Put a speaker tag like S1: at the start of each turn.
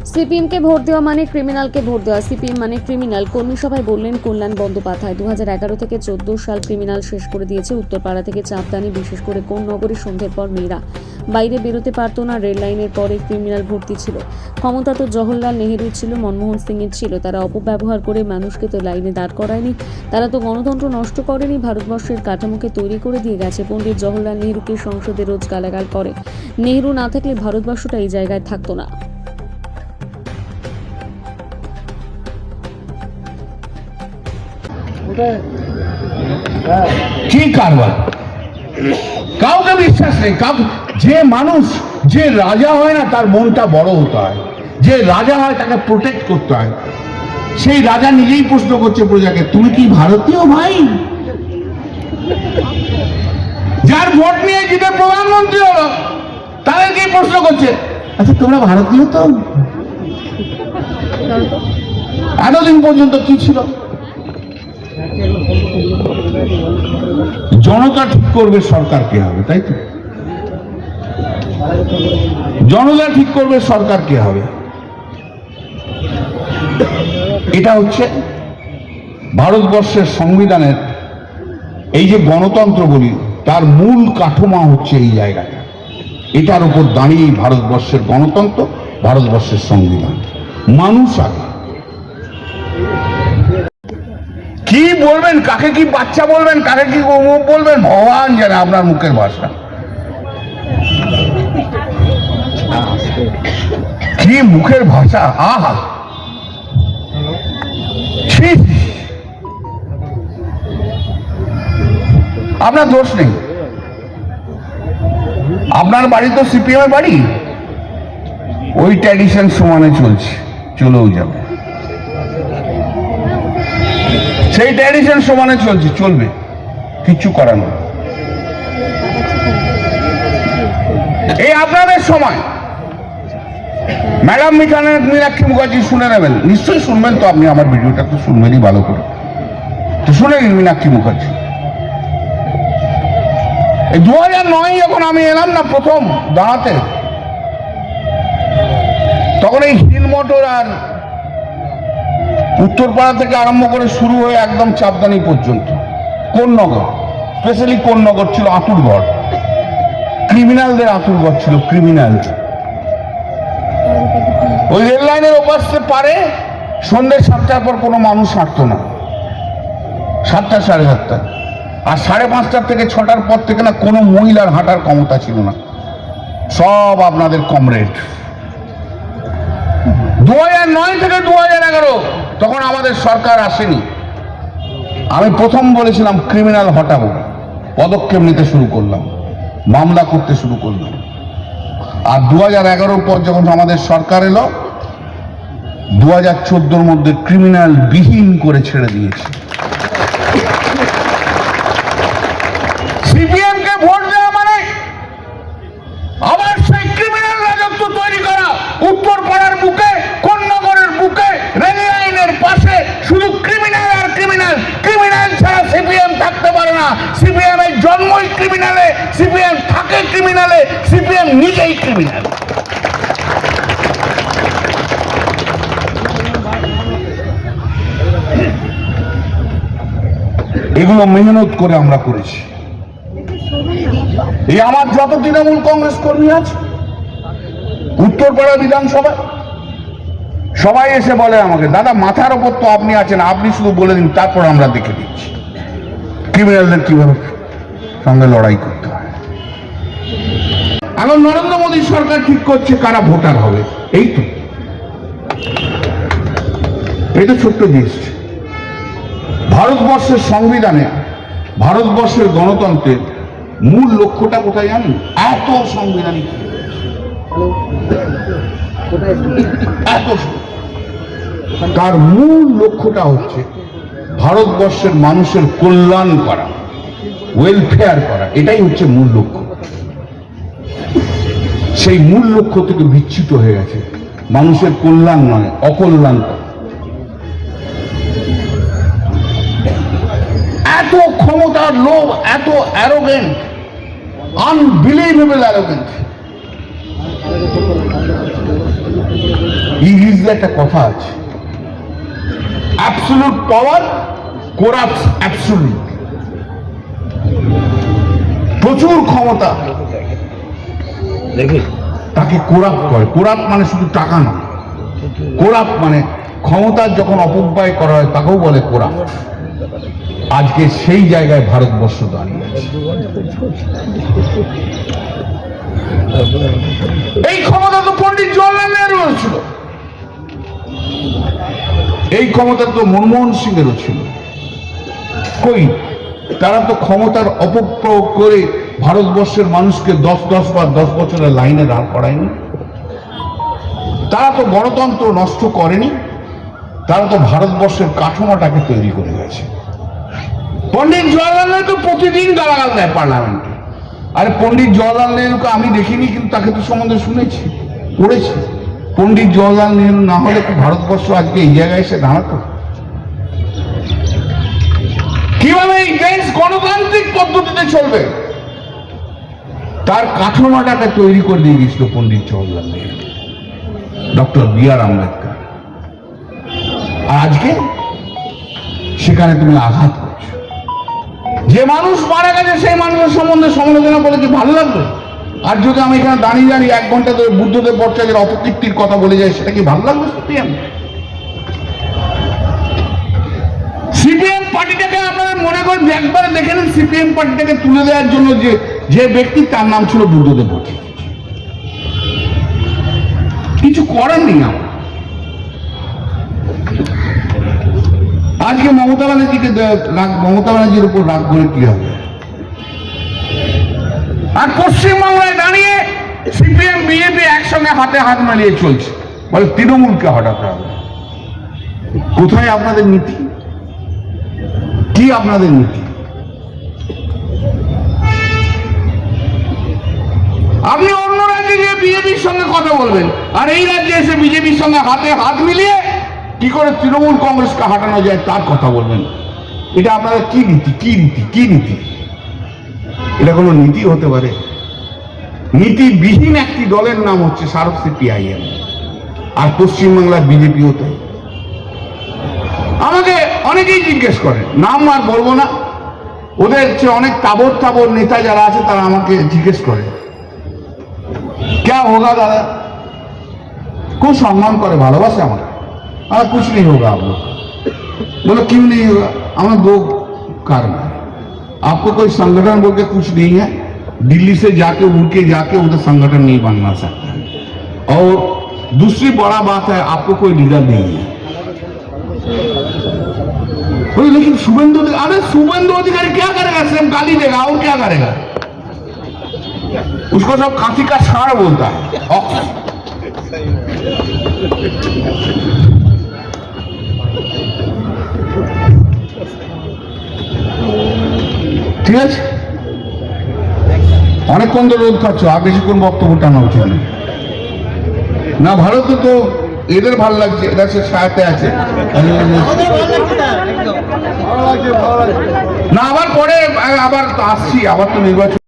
S1: সিপিএমকে vote দেওয়া মানে ক্রিমিনালকে vote দেওয়া, সিপিএম মানে ক্রিমিনাল। কর্মী সভায় বললেন কল্যাণ বন্দ্যোপাধ্যায়। 2011 থেকে 14 সাল ক্রিমিনাল শেষ করে দিয়েছে উত্তরপাড়া থেকে চাঁদদানি, বিশেষ করে কোন নগরী। সন্ধ্যের পর মেয়েরা বাইরে বেরোতে পারতো না, রেল লাইনের পরে ক্রিমিনাল ভর্তি ছিল। ক্ষমতা তো জওহরলাল নেহেরুর ছিল, মনমোহন সিংয়ের ছিল। তারা অপব্যবহার করে মানুষকে তো লাইনে দাঁড় করায়নি, তারা তো গণতন্ত্র নষ্ট করেনি, ভারতবর্ষের কাঠামোকে তৈরি করে দিয়ে গেছে। পণ্ডিত জওহরলাল নেহেরুকে সংসদে রোজ গালাগাল করে। নেহেরু না থাকলে ভারতবর্ষটা এই জায়গায় থাকতো না।
S2: কি কারবার, কাউকে বিশ্বাস নেই। যে মানুষ যে রাজা হয় না তার মনটা বড় হতে হয়, যে রাজা হয় তাকে প্রোটেক্ট করতে হয়। সেই রাজা নিজেই প্রশ্ন করছে প্রজাকে, তুমি কি ভারতীয় ভাই? যার ভোট নিয়ে জিতে প্রধানমন্ত্রী হলো তাদেরকেই প্রশ্ন করছে, আচ্ছা তোমরা ভারতীয় তো? এতদিন পর্যন্ত কি ছিল? জনতা ঠিক করবে সরকার কে হবে, তাই তো? জনতা ঠিক করবে সরকার কে হবে। এটা হচ্ছে ভারতবর্ষের সংবিধানের এই যে গণতন্ত্র বলি তার মূল কাঠামো হচ্ছে এই জায়গাটা। এটার উপর দাঁড়িয়ে ভারতবর্ষের গণতন্ত্র, ভারতবর্ষের সংবিধান। মানুষ আগে। কি বলবেন, কাকে কি বাচ্চা বলবেন, কাকে কি মুখ বলবেন, ভগবান জানে আপনার মুখের ভাষা। কি মুখের ভাষা, আহা! আপনার দোষ নেই, আপনার বাড়ি তো সিপিএম এর বাড়ি, ওই ট্র্যাডিশন সমানে চলছে, চলেও যাবে। সেই ট্র্যাডিশন সমানে চলছে, চলবে, কিচ্ছু করার নেই। এই আপনাদের সময় ম্যাডাম মীনাক্ষী মুখার্জি শুনে নেবেন, নিশ্চয়ই শুনবেন তো, আপনি আমার ভিডিওটা তো শুনবেনই ভালো করে, তো শুনে নিন। মীনাক্ষী মুখার্জি এই 2009 যখন আমি এলাম না প্রথম দাঁড়াতে, তখন এই হিল মোটর আর উত্তরপাড়া থেকে আরম্ভ করে শুরু হয়ে একদম চাঁদদানি পর্যন্ত কোন্নগর, স্পেশালি কোন্নগর ছিল আঁতুড়ঘর, ক্রিমিনালদের আঁতুড়ঘর ছিল। ক্রিমিনাল ওই রেল লাইনের ওপাশে পারে সন্ধ্যে 7টার পর কোনো মানুষ হাঁটতো না, 7টা 7:30, আর 5:30 থেকে 6টার পর থেকে না কোনো মহিলার হাঁটার ক্ষমতা ছিল না, সব আপনাদের কমরেড। 2009 থেকে 2011 তখন আমাদের সরকার আসেনি, আমি প্রথম বলেছিলাম ক্রিমিনাল হটাবো, পদক্ষেপ নিতে শুরু করলাম, মামলা করতে শুরু করলাম। আর 2011 পর যখন আমাদের সরকার এলো, 2014 মধ্যে ক্রিমিনাল বিহীন করে ছেড়ে দিয়েছে। সিপিএম কে ভোট দেওয়া মানে আবার সেই ক্রিমিনাল রাজত্ব তৈরি করা। উত্তরপাড়ার বুকে, কোন্নগরের বুকে, রেল লাইনের পাশে শুধু ক্রিমিনাল আর ক্রিমিনাল। ক্রিমিনাল ছাড়া সিপিএম থাকতে পারে না। সিপিএম এর জন্মই ক্রিমিনালে, সিপিএম থাকে ক্রিমিনালে, সিপিএম নিজেই ক্রিমিনাল। এগুলো মেহনত করে আমরা করেছি। এই আমার যত তৃণমূল কংগ্রেস কর্মী আছে উত্তরপাড়া বিধানসভা, সবাই এসে বলে আমাকে, দাদা মাথার ওপর তো আপনি আছেন, আপনি শুধু বলে দিন, তারপর আমরা দেখে দিচ্ছি ক্রিমিনালদের কিভাবে সঙ্গে লড়াই করতে হয়। এখন নরেন্দ্র মোদী সরকার ঠিক করছে কারা ভোটার হবে। এই তো ছোট্ট জিনিস। ভারতবর্ষের সংবিধানে, ভারতবর্ষের গণতন্ত্রের মূল লক্ষ্যটা কোথায় জানেন? এত সাংবিধানিক, তার মূল লক্ষ্যটা হচ্ছে ভারতবর্ষের মানুষের কল্যাণ করা, ওয়েলফেয়ার করা, এটাই হচ্ছে মূল লক্ষ্য। সেই মূল লক্ষ্য থেকে বিচ্যুত হয়ে গেছে, মানুষের কল্যাণ নয় অকল্যাণ করা। এত ক্ষমতার লোভ, এত অ্যারোগেন্ট, আনবিলিভেবল অ্যারোগেন্ট। ইংরেজিতে একটা কথা আছে, অ্যাবসলিউট পাওয়ার করাপ্টস অ্যাবসলিউট। প্রচুর ক্ষমতা তাকে কোরাপ্ট করে। কোরাপ্ট মানে শুধু টাকা না, কোরাপ্ট মানে ক্ষমতার যখন অপব্যয় করা হয় তাকেও বলে কোরাপ্ট। আজকে সেই জায়গায় ভারতবর্ষ দাঁড়িয়ে আছে। এই ক্ষমতা তো পণ্ডিত জওয়াহরলাল নেহরুর ছিল, এই ক্ষমতা তো মনমোহন সিং এরও ছিল। কই, তারা তো ক্ষমতার অপপ্রয়োগ করে ভারতবর্ষের মানুষকে 10 বছরের লাইনে দাঁড় করায়নি। তারা তো গণতন্ত্র নষ্ট করেনি, তারা তো ভারতবর্ষের কাঠামোটাকে তৈরি করে গেছে। পণ্ডিত জওয়াহরলাল নেহরু তো প্রতিদিন গালাগাল দেয় পার্লামেন্টে। আরে পণ্ডিত জওয়াহরলাল নেহরুকে আমি দেখিনি, কিন্তু তাকে তো সম্বন্ধে শুনেছি, পড়েছি। পণ্ডিত জওয়াহরলাল নেহরু না হলে কি ভারতবর্ষ আজকে এই জায়গায় এসে দাঁড়াতো? কিভাবে এই দেশ গণতান্ত্রিক পদ্ধতিতে চলবে তার কাঠামোটাকে তৈরি করে দিয়ে গেছিল পণ্ডিত জওয়াহরলাল নেহরু, ডক্টর বি.আর. আম্বেদকর। আর আজকে সেখানে তুমি আঘাত করছো। যে মানুষ মারা গেছে সেই মানুষের সম্বন্ধে সমালোচনা করে কি ভালো লাগবে? আর যদি আমি এখানে দাঁড়িয়ে 1 ঘন্টা ধরে বুদ্ধদেব ভট্টাচার্যের অপকীর্তির কথা বলে যাই, সেটা কি ভালো লাগবে? সিপিএম পার্টিটাকে আপনারা মনে করেন, একবারে দেখে নেন, সিপিএম পার্টিটাকে তুলে দেওয়ার জন্য যে ব্যক্তি, তার নাম ছিল বুদ্ধদেব ভট্টাচার্য। কিছু করেননি আমরা। আজকে মমতা ব্যানার্জির উপর রাগ করে কি হবে? আর পশ্চিমবাংলায় দাঁড়িয়ে সিপিএম বিজেপি একসঙ্গে হাতে হাত মিলিয়ে চলছে, বলে তৃণমূলকে হটাতে হবে। কোথায় আপনাদের নীতি? কি আপনাদের নীতি? আপনি অন্য রাজ্যে গিয়ে বিজেপির সঙ্গে কথা বলবেন, আর এই রাজ্যে এসে বিজেপির সঙ্গে হাতে হাত মিলিয়ে কি করে তৃণমূল কংগ্রেসকে হাঁটানো যায় তার কথা বলবেন। এটা আপনাদের কি নীতি? কি নীতি? কি নীতি? এটা কোনো নীতি হতে পারে? নীতিবিহীন একটি দলের নাম হচ্ছে শারদ সিপিআইএম, আর পশ্চিমবাংলার বিজেপি হতে। আমাকে অনেকেই জিজ্ঞেস করে, নাম আর বলবো না, ওদের চেয়ে অনেক তাবর নেতা যারা আছে তারা আমাকে জিজ্ঞেস করে, क्या होगा दादा? খুব সম্মান করে, ভালোবাসে আমাকে। আর कुछ नहीं होगा आप लोग। बोलो क्यों नहीं होगा? हमें 2 कारण है। आपको कोई संगठन बोल के कुछ नहीं है, दिल्ली से जाके उड़ के जाके उधर संगठन नहीं बनना सकता है। और दूसरी बड़ा बात है, आपको कोई लीडर नहीं है। लेकिन शुभेंदु, अरे शुभेंदु अधिकारी क्या करेगा? सिर्फ गाली देगा, और क्या करेगा? उसको सब खांसी का साड़ बोलता है। ঠিক আছে, অনেকক্ষণ তো রোদ খাচ্ছ, আর বেশিক্ষণ বক্তব্য টানা উচিত না। ভারতে তো এদের ভালো লাগছে, এরা সে ছায়াতে আছে না। আবার পরে আবার আসছি, আবার তো নির্বাচন।